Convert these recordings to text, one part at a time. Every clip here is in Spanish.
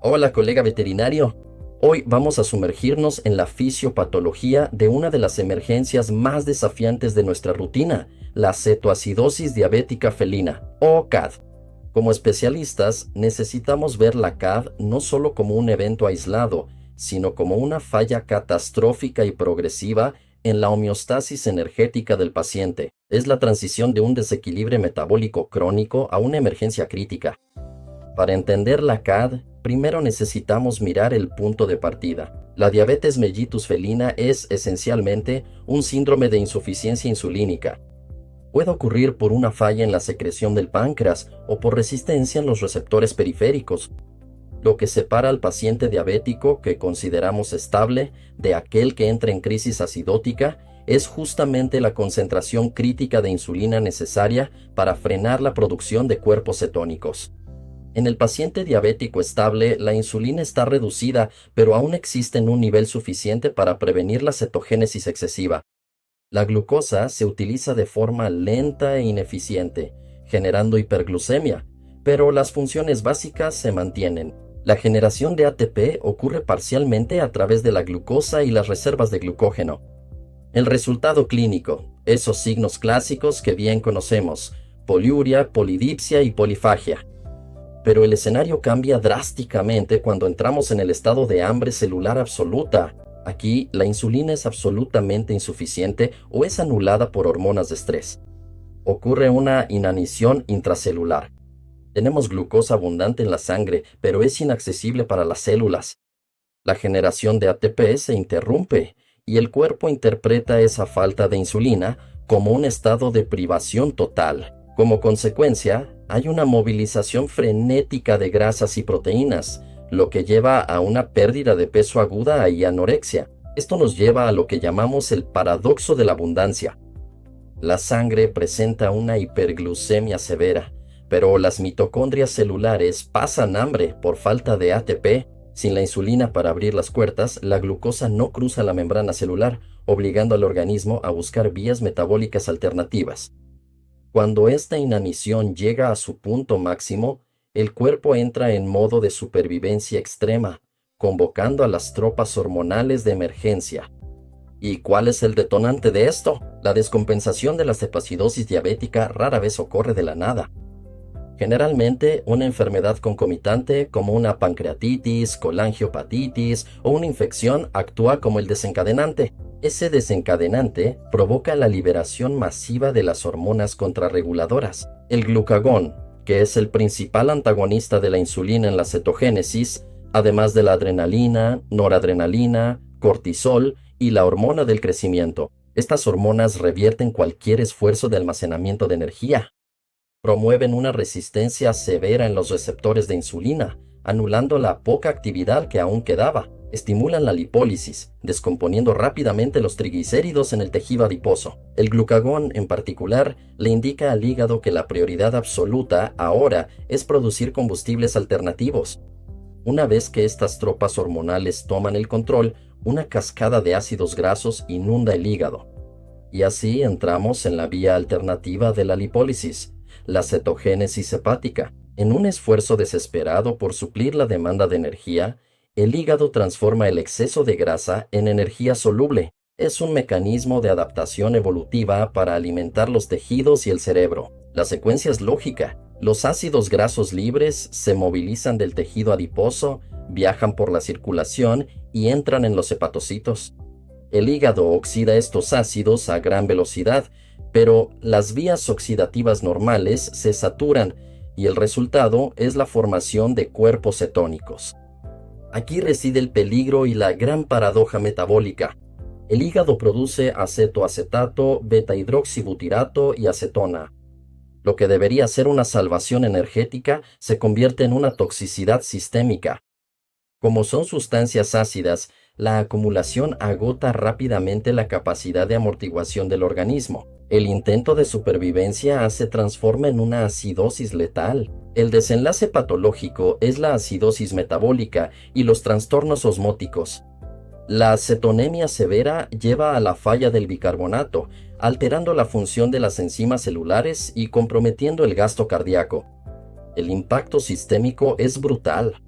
Hola, colega veterinario. Hoy vamos a sumergirnos en la fisiopatología de una de las emergencias más desafiantes de nuestra rutina, la cetoacidosis diabética felina, o CAD. Como especialistas, necesitamos ver la CAD no solo como un evento aislado, sino como una falla catastrófica y progresiva en la homeostasis energética del paciente. Es la transición de un desequilibrio metabólico crónico a una emergencia crítica. Para entender la CAD, primero necesitamos mirar el punto de partida. La diabetes mellitus felina es esencialmente un síndrome de insuficiencia insulínica. Puede ocurrir por una falla en la secreción del páncreas o por resistencia en los receptores periféricos. Lo que separa al paciente diabético que consideramos estable de aquel que entra en crisis acidótica es justamente la concentración crítica de insulina necesaria para frenar la producción de cuerpos cetónicos. En el paciente diabético estable, la insulina está reducida, pero aún existe en un nivel suficiente para prevenir la cetogénesis excesiva. La glucosa se utiliza de forma lenta e ineficiente, generando hiperglucemia, pero las funciones básicas se mantienen. La generación de ATP ocurre parcialmente a través de la glucosa y las reservas de glucógeno. El resultado clínico, esos signos clásicos que bien conocemos: poliuria, polidipsia y polifagia. Pero el escenario cambia drásticamente cuando entramos en el estado de hambre celular absoluta. Aquí, la insulina es absolutamente insuficiente o es anulada por hormonas de estrés. Ocurre una inanición intracelular. Tenemos glucosa abundante en la sangre, pero es inaccesible para las células. La generación de ATP se interrumpe y el cuerpo interpreta esa falta de insulina como un estado de privación total. Como consecuencia, hay una movilización frenética de grasas y proteínas, lo que lleva a una pérdida de peso aguda y anorexia. Esto nos lleva a lo que llamamos el paradoxo de la abundancia. La sangre presenta una hiperglucemia severa, pero las mitocondrias celulares pasan hambre por falta de ATP. Sin la insulina para abrir las puertas, la glucosa no cruza la membrana celular, obligando al organismo a buscar vías metabólicas alternativas. Cuando esta inanición llega a su punto máximo, el cuerpo entra en modo de supervivencia extrema, convocando a las tropas hormonales de emergencia. ¿Y cuál es el detonante de esto? La descompensación de la cetoacidosis diabética rara vez ocurre de la nada. Generalmente, una enfermedad concomitante como una pancreatitis, colangiopatitis o una infección actúa como el desencadenante. Ese desencadenante provoca la liberación masiva de las hormonas contrarreguladoras. El glucagón, que es el principal antagonista de la insulina en la cetogénesis, además de la adrenalina, noradrenalina, cortisol y la hormona del crecimiento. Estas hormonas revierten cualquier esfuerzo de almacenamiento de energía. Promueven una resistencia severa en los receptores de insulina, anulando la poca actividad que aún quedaba. Estimulan la lipólisis, descomponiendo rápidamente los triglicéridos en el tejido adiposo. El glucagón, en particular, le indica al hígado que la prioridad absoluta ahora es producir combustibles alternativos. Una vez que estas tropas hormonales toman el control, una cascada de ácidos grasos inunda el hígado. Y así entramos en la vía alternativa de la lipólisis, la cetogénesis hepática. En un esfuerzo desesperado por suplir la demanda de energía, el hígado transforma el exceso de grasa en energía soluble. Es un mecanismo de adaptación evolutiva para alimentar los tejidos y el cerebro. La secuencia es lógica. Los ácidos grasos libres se movilizan del tejido adiposo, viajan por la circulación y entran en los hepatocitos. El hígado oxida estos ácidos a gran velocidad, pero las vías oxidativas normales se saturan y el resultado es la formación de cuerpos cetónicos. Aquí reside el peligro y la gran paradoja metabólica. El hígado produce acetoacetato, beta-hidroxibutirato y acetona. Lo que debería ser una salvación energética se convierte en una toxicidad sistémica. Como son sustancias ácidas, la acumulación agota rápidamente la capacidad de amortiguación del organismo. El intento de supervivencia se transforma en una acidosis letal. El desenlace patológico es la acidosis metabólica y los trastornos osmóticos. La cetonemia severa lleva a la falla del bicarbonato, alterando la función de las enzimas celulares y comprometiendo el gasto cardíaco. El impacto sistémico es brutal.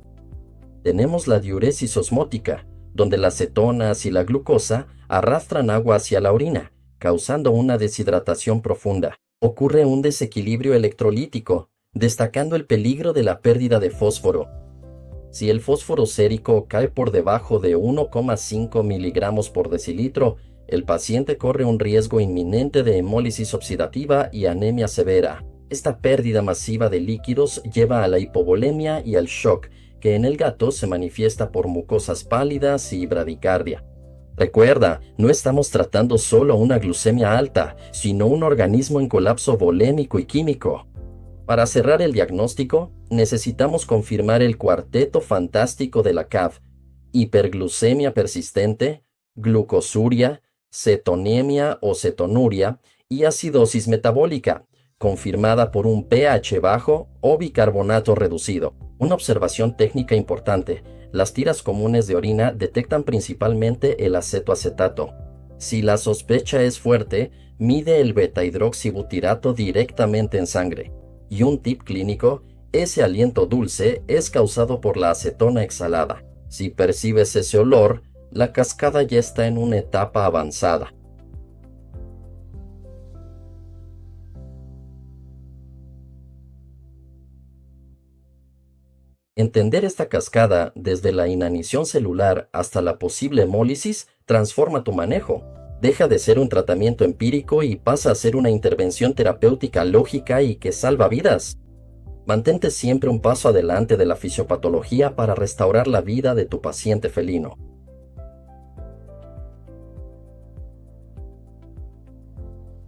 Tenemos la diuresis osmótica, donde las cetonas y la glucosa arrastran agua hacia la orina, causando una deshidratación profunda. Ocurre un desequilibrio electrolítico, destacando el peligro de la pérdida de fósforo. Si el fósforo sérico cae por debajo de 1,5 miligramos por decilitro, el paciente corre un riesgo inminente de hemólisis oxidativa y anemia severa. Esta pérdida masiva de líquidos lleva a la hipovolemia y al shock, que en el gato se manifiesta por mucosas pálidas y bradicardia. Recuerda, no estamos tratando solo una glucemia alta, sino un organismo en colapso volémico y químico. Para cerrar el diagnóstico, necesitamos confirmar el cuarteto fantástico de la CAV: hiperglucemia persistente, glucosuria, cetonemia o cetonuria y acidosis metabólica, confirmada por un pH bajo o bicarbonato reducido. Una observación técnica importante: las tiras comunes de orina detectan principalmente el acetoacetato. Si la sospecha es fuerte, mide el beta-hidroxibutirato directamente en sangre. Y un tip clínico: ese aliento dulce es causado por la acetona exhalada. Si percibes ese olor, la cascada ya está en una etapa avanzada. Entender esta cascada, desde la inanición celular hasta la posible hemólisis, transforma tu manejo. Deja de ser un tratamiento empírico y pasa a ser una intervención terapéutica lógica y que salva vidas. Mantente siempre un paso adelante de la fisiopatología para restaurar la vida de tu paciente felino.